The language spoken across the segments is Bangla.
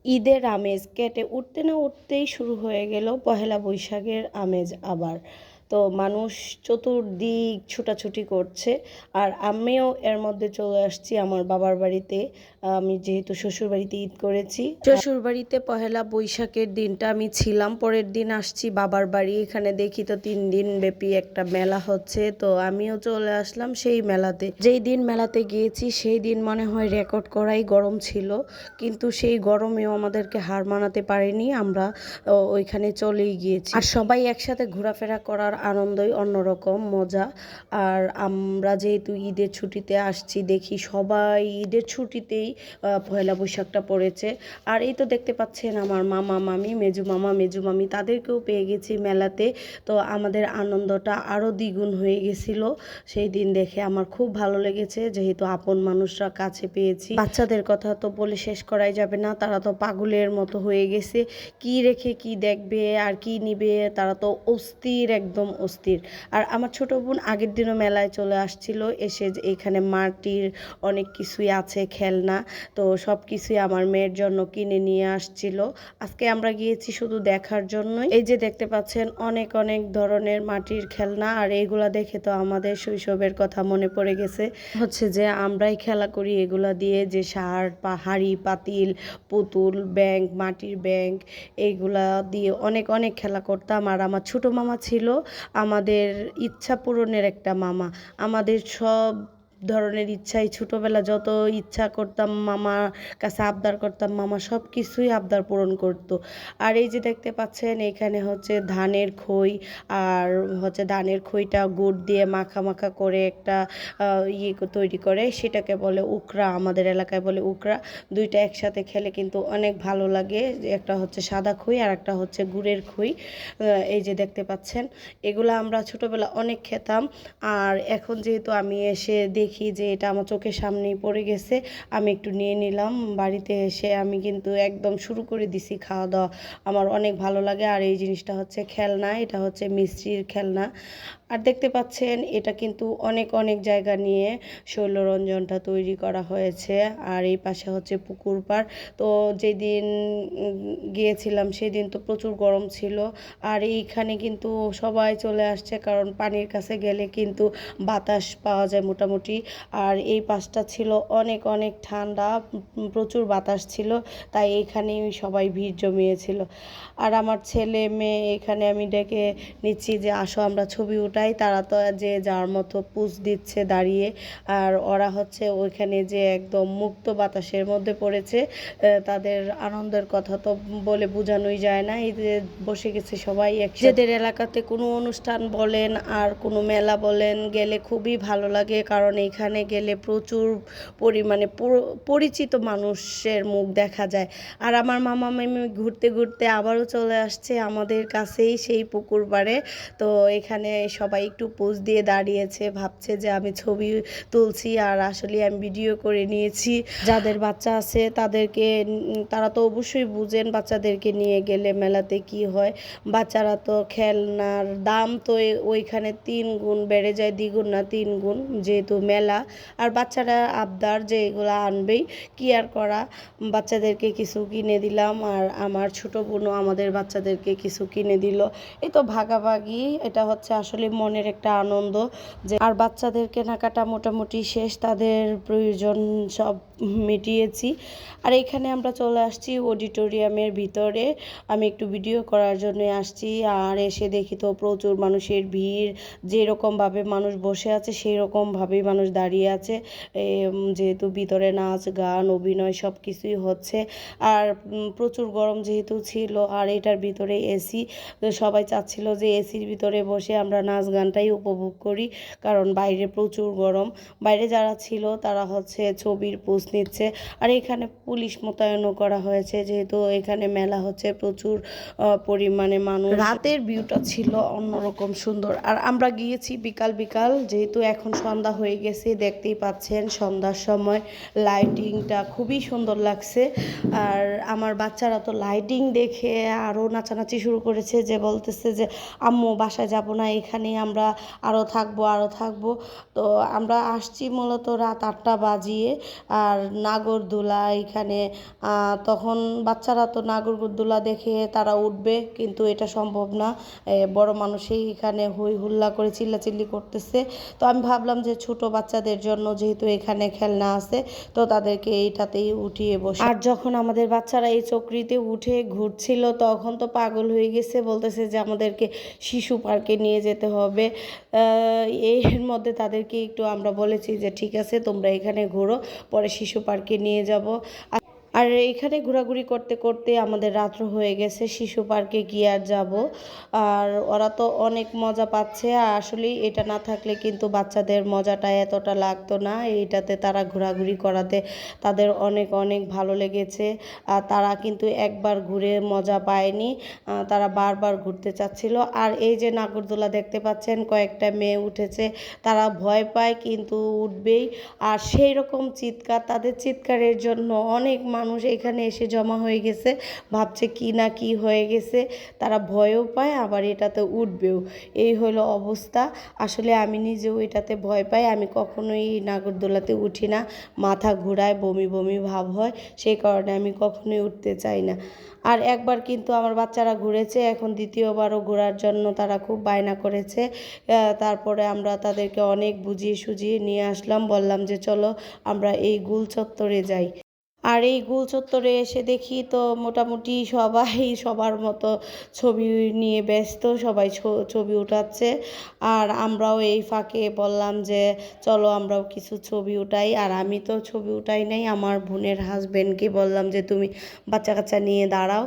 ঈদের আমেজ কেটে উঠতে না উঠতেই শুরু হয়ে গেল পহেলা বৈশাখের আমেজ আবার। তো মানুষ চতুর্দিক ছুটাছুটি করছে। আর আমিও এর মধ্যে চলে আসছি আমার বাবার বাড়িতে। আমি যেহেতু শ্বশুর বাড়িতে ঈদ করেছি, শ্বশুর বাড়িতে পহেলা বৈশাখের দিনটা আমি ছিলাম, পরের দিন আসছি বাবার বাড়ি। এখানে দেখি তো 3 দিন ব্যাপী একটা মেলা হচ্ছে, তো আমিও চলে আসলাম সেই মেলাতে। যেই দিন মেলাতে গিয়েছি সেই দিন মনে হয় রেকর্ড করাই গরম ছিল, কিন্তু সেই গরমেও আমাদেরকে হার মানাতে পারেনি। আমরা ওইখানে চলেই গিয়েছি। আর সবাই একসাথে ঘোরাফেরা করার আনন্দই অন্যরকম মজা। আর আমরা যেহেতু ঈদের ছুটিতে আসছি, দেখি সবাই ঈদের ছুটিতেই পয়লা বৈশাখটা পড়েছে। আর এই তো দেখতে পাচ্ছেন আমার মামা মামি, মেজু মামা মেজু মামি, তাদেরকেও পেয়ে গেছি মেলাতে। তো আমাদের আনন্দটা আরও দ্বিগুণ হয়ে গেছিল সেই দিন দেখে। আমার খুব ভালো লেগেছে, যেহেতু আপন মানুষরা কাছে পেয়েছি। বাচ্চাদের কথা তো বলে শেষ করাই যাবে না, তারা তো পাগলের মতো হয়ে গেছে। কি রেখে কি দেখবে আর কি নিবে, তারা তো অস্থির, একদম অস্থির। আর আমার ছোট বোন আগের দিনও মেলায় চলে আসছিল, এসে এখানে মাটির অনেক কিছুই আছে খেলনা, তো সব কিছুই আমার মেয়ের জন্য কিনে নিয়ে আসছিল। আজকে আমরা গিয়েছি শুধু দেখার জন্য। এই যে দেখতে পাচ্ছেন অনেক অনেক ধরনের মাটির খেলনা, আর এইগুলা দেখে তো আমাদের শৈশবের কথা মনে পড়ে গেছে। হচ্ছে যে আমরাই খেলা করি এগুলা দিয়ে, যে সার হাঁড়ি পাতিল পুতুল ব্যাংক মাটির ব্যাংক, এইগুলা দিয়ে অনেক অনেক খেলা করতাম। আর আমার ছোট মামা ছিল আমাদের ইচ্ছা পূরণের একটা মামা। আমাদের সব ধরনের ইচ্ছাই, ছোটোবেলা যত ইচ্ছা করতাম মামার কাছে আবদার করতাম, মামা সব কিছুই আবদার পূরণ করত। আর এই যে দেখতে পাচ্ছেন এখানে হচ্ছে ধানের খই, আর হচ্ছে ধানের খইটা গুড় দিয়ে মাখা মাখা করে একটা তৈরি করে, সেটাকে বলে উকরা, আমাদের এলাকায় বলে উকরা। দুইটা একসাথে খেলে কিন্তু অনেক ভালো লাগে। একটা হচ্ছে সাদা খই আর একটা হচ্ছে গুড়ের খই। এই যে দেখতে পাচ্ছেন এগুলো আমরা ছোটোবেলা অনেক খেতাম। আর এখন যেহেতু আমি এসে দেখি যে এটা আমার চোখের সামনেই পড়ে গেছে, আমি একটু নিয়ে নিলাম। বাড়িতে এসে আমি কিন্তু একদম শুরু করে দিছি খাওয়া দাওয়া। আমার অনেক ভালো লাগে। আর এই জিনিসটা হচ্ছে খেলনা, এটা হচ্ছে মিষ্টির খেলনা। আর দেখতে পাচ্ছেন এটা কিন্তু অনেক অনেক জায়গা নিয়ে শৈলরঞ্জনটা তৈরি করা হয়েছে। আর এই পাশে হচ্ছে পুকুর পাড়। তো যেদিন গিয়েছিলাম সেদিন তো প্রচুর গরম ছিল। আর এইখানে কিন্তু সবাই চলে আসছে, কারণ পানির কাছে গেলে কিন্তু বাতাস পাওয়া যায় মোটামুটি। আর এই পাশটা ছিল অনেক অনেক ঠান্ডা, প্রচুর বাতাস ছিল, তাই এইখানেই সবাই ভিড় জমিয়েছিল। আর আমার ছেলে মেয়ে এখানে আমি ডেকে নিচ্ছি যে আসো আমরা ছবি উঠাই, তারা তো যে যার মতো পুজ দিচ্ছে দাঁড়িয়ে। আর ওরা হচ্ছে ওইখানে যে একদম মুক্ত বাতাসের মধ্যে পড়েছে, তাদের আনন্দের কথা তো বলে বোঝানোই যায় না। এই যে বসে গেছে সবাই একসাথে। নিজেদের এলাকাতে কোনো অনুষ্ঠান বলেন আর কোনো মেলা বলেন গেলে খুবই ভালো লাগে, কারণ এইখানে গেলে প্রচুর পরিমাণে পরিচিত মানুষের মুখ দেখা যায়। আর আমার মামা মামি ঘুরতে ঘুরতে আবারও চলে আসছে আমাদের কাছেই সেই পুকুর পাড়ে। তো এখানে সবাই একটু পোজ দিয়ে দাঁড়িয়েছে, ভাবছে যে আমি ছবি তুলছি, আর আসলে আমি ভিডিও করে নিয়েছি। যাদের বাচ্চা আছে তাদেরকে, তারা তো অবশ্যই বুঝেন বাচ্চাদেরকে নিয়ে গেলে মেলাতে কি হয়। বাচ্চারা তো খেলনার দাম তো ওইখানে 3 গুণ বেড়ে যায়, 2 গুণ না 3 গুণ, যেহেতু মেলা। আর বাচ্চারা আবদার যে এগুলো আনবেই, কি আর করা। বাচ্চাদেরকে কিছু কিনে দিলাম, আর আমার ছোট বোনও আমাদের বাচ্চাদেরকে কিছু কিনে দিল। এই তো ভাগাভাগি, এটা হচ্ছে আসলে মনের একটা আনন্দ। যে আর বাচ্চাদের কেনাকাটা মোটামুটি শেষ, তাদের প্রয়োজন সব মিটিয়েছি। আর এখানে আমরা চলে আসছি অডিটোরিয়ামের ভিতরে, আমি একটু ভিডিও করার জন্য আসছি। আর এসে দেখি তো প্রচুর মানুষের ভিড়, যেরকমভাবে মানুষ বসে আছে সেই রকমভাবেই মানুষ দাঁড়িয়ে আছে। যেহেতু ভিতরে নাচ গান অভিনয় সব কিছুই হচ্ছে। আর প্রচুর গরম যেহেতু ছিল, আর এটার ভিতরে এসি, সবাই চাচ্ছিল যে এসির ভিতরে বসে আমরা নাচ গানটাই উপভোগ করি, কারণ বাইরে প্রচুর গরম। বাইরে যারা ছিল তারা হচ্ছে ছবির পোজ নিচ্ছে। আর এখানে পুলিশ মোতায়েনও করা হয়েছে, যেহেতু এখানে মেলা হচ্ছে, প্রচুর পরিমাণে মানুষ। রাতের ভিউটা ছিল অন্যরকম সুন্দর। আর আমরা গিয়েছি বিকাল বিকাল, যেহেতু এখন সন্ধ্যা হয়ে গেছে। গেছি, দেখতেই পাচ্ছেন সন্ধ্যার সময় লাইটিংটা খুবই সুন্দর লাগছে। আর আমার বাচ্চারা তো লাইটিং দেখে আরও নাচানাচি শুরু করেছে, যে বলতেছে যে আম্মু বাসায় যাব না, এখানেই আমরা আরও থাকবো। তো আমরা আসছি মূলত রাত 8টা বাজিয়ে। আর নাগরদোলা এখানে তখন বাচ্চারা তো নাগরদোলা দেখে তারা উঠবে, কিন্তু এটা সম্ভব না, বড় মানুষই এখানে হই হুল্লা করে চিল্লাচিল্লি করতেছে। তো আমি ভাবলাম যে ছোট বাচ্চাদের জন্য যেহেতু এখানে খেলনা আছে, তো তাদেরকে এইটাতেই উঠিয়ে বসে। আর যখন আমাদের বাচ্চারা এই চক্রিতে উঠে ঘুরছিল তখন তো পাগল হয়ে গেছে, বলতেছে যে আমাদেরকে শিশু পার্কে নিয়ে যেতে হবে। এর মধ্যে তাদেরকে একটু আমরা বলেছি যে ঠিক আছে তোমরা এখানে ঘোরো, পরে শিশু পার্কে নিয়ে যাব। আর এখানে ঘোরাঘুরি করতে করতে আমাদের রাত্র হয়ে গেছে, শিশু পার্কে গিয়ে আর যাব। আর ওরা তো অনেক মজা পাচ্ছে, আর আসলে এটা না থাকলে কিন্তু বাচ্চাদের মজাটা এতটা লাগতো না। এইটাতে তারা ঘোরাঘুরি করাতে তাদের অনেক অনেক ভালো লেগেছে। আর তারা কিন্তু একবার ঘুরে মজা পায়নি, তারা বারবার ঘুরতে চাচ্ছিল। আর এই যে নাগরদোলা দেখতে পাচ্ছেন, কয়েকটা মেয়ে উঠেছে, তারা ভয় পায় কিন্তু উঠবেই। আর সেই রকম চিৎকার, তাদের চিৎকারের জন্য অনেক মানুষ এখানে এসে জমা হয়ে গেছে, ভাবছে কি না কি হয়ে গেছে, তারা ভয়ও পায় আবার এটাতে উঠবেও। এই হলো অবস্থা। আসলে আমি নিজেও এটাতে ভয় পাই, আমি কখনোই নাগরদোলাতে উঠি না, মাথা ঘোরায়, বমি বমি ভাব হয়, সেই কারণে আমি কখনোই উঠতে চাই না। আর একবার কিন্তু আমার বাচ্চারা ঘুরেছে, এখন দ্বিতীয়বারও ঘোরার জন্য তারা খুব বায়না করেছে। তারপরে আমরা তাদেরকে অনেক বুঝিয়ে সুঝিয়ে নিয়ে আসলাম, বললাম যে চলো আমরা এই গোল চত্বরে যাই। আর এই গোল চত্বরে এসে দেখি তো মোটামুটি সবাই সবার মতো ছবি নিয়ে ব্যস্ত, সবাই ছবি উঠাচ্ছে। আর আমরাও এই ফাঁকে বললাম যে চলো আমরাও কিছু ছবি উঠাই। আর আমি তো ছবি উঠাই নাই, আমার বোনের হাজবেন্ডকে বললাম যে তুমি বাচ্চা কাচ্চা নিয়ে দাঁড়াও,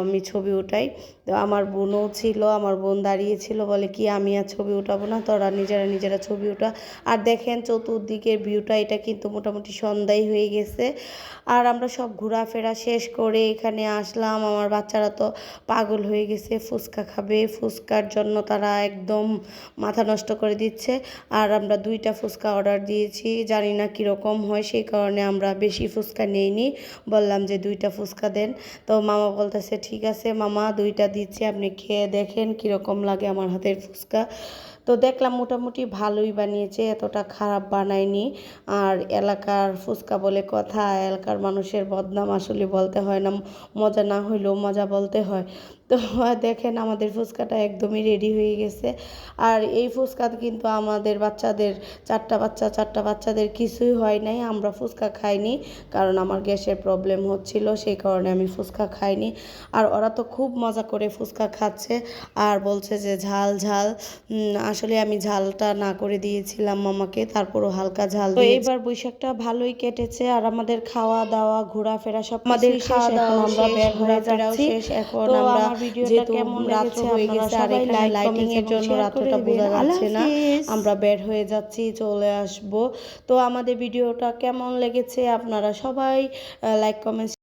আমি ছবি উঠাই। তো আমার বোনও ছিল, আমার বোন দাঁড়িয়েছিল, বলে কি আমি আর ছবি উঠাবো না, তোরা নিজেরা ছবি উঠা। আর দেখেন চতুর্দিকের ভিউটা, এটা কিন্তু মোটামুটি সন্ধ্যায় হয়ে গেছে। আর আমরা সব ঘোরাফেরা শেষ করে এখানে আসলাম। আমার বাচ্চারা তো পাগল হয়ে গেছে, ফুচকা খাবে, ফুচকার জন্য তারা একদম মাথা নষ্ট করে দিচ্ছে। আর আমরা 2টা ফুচকা অর্ডার দিয়েছি, জানি না কীরকম হয়, সেই কারণে আমরা বেশি ফুচকা নিইনি, বললাম যে 2টা ফুচকা দেন। তো মামা বলতেছে ঠিক আছে মামা 2টা দিচ্ছি, আপনি খেয়ে দেখেন কীরকম লাগে আমার হাতের ফুচকা। তো দেখলাম মোটামুটি ভালোই বানিয়েছে, এতটা খারাপ বানায়নি। আর এলাকার ফুচকা বলে কথা, এলাকার মানুষের বদনাম আসলে বলতে হয় না, মজা না হইলেও মজা বলতে হয়। তো দেখেন আমাদের ফুচকাটা একদমই রেডি হয়ে গেছে। আর এই ফুচকা কিন্তু আমাদের বাচ্চাদের 4টা বাচ্চাদের কিছুই হয় নাই, আমরা ফুচকা খাইনি, কারণ আমার গ্যাসের প্রবলেম হচ্ছিল, সেই কারণে আমি ফুচকা খাইনি। আর ওরা তো খুব মজা করে ফুচকা খাচ্ছে আর বলছে যে ঝাল ঝাল। আসলে আমি ঝালটা না করে দিয়েছিলাম মামাকে, তারপরও হালকা ঝাল দিয়ে। এবার বৈশাখটা ভালোই কেটেছে। আর আমাদের খাওয়া দাওয়া ঘোরাফেরা সব আমাদের খাওয়া দাওয়া আমরা বের হয়ে যাচ্ছি এখন। আমরা ভিডিওটা কেমন লেগেছে হয়ে গেছে, আর এখানে লাইটিং এর জন্য রাতটা বোঝা যাচ্ছে না, আমরা বের হয়ে যাচ্ছি, চলে আসব। তো আমাদের ভিডিওটা কেমন লেগেছে আপনারা সবাই লাইক কমেন্ট